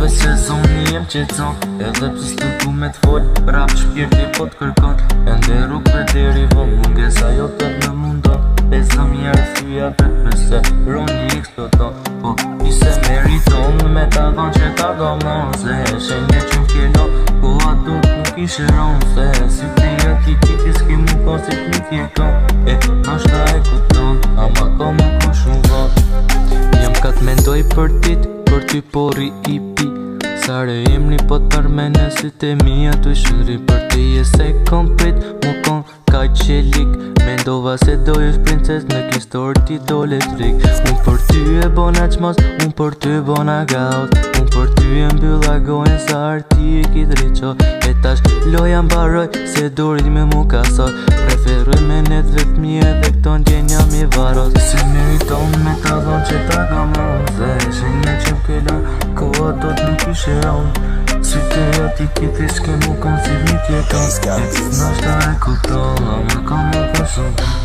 Veç se zoni jem qeton, edhe pse s'tu me t'fol, prap shpirti po t'kërkon. Ende rrugve deri vo mungesa jote në mundon. 15 arsyeja vetë se roni eksplodon. Po i se meriton me ta dhon që ta domon. Se shenje që m'kjelo, po ato nuk ishe ron. Se si ti ati qiti s'ki mu posit një tjekon. Nashta e kuton, ama ko më kon shumë vot. Jam ka t'mendoj për dit, për ty pori i pi. Sare imni po t'armene si te mija t'u shëndri. Për ti e se komprit, mu kon ka qelik. Mendova se dojës princes në kistor ti do letrik. Unë për ty e bona qmos, unë për ty e bona gaut. Unë për ty e mbylla gojnë sa arti e ki driqo. E tash loja mbaroj se dorit me mu kasot. Preferoj me net vetë mje dhe këto ndjenja mi varos. Se meriton me ta dhon që ta gamon. Dhe shenje që m'kelon, koha do t'nuk ishe on. Si te ati kiti s'ke mu kon si një tjeton. Nashta e kupton, ama ka më shumë.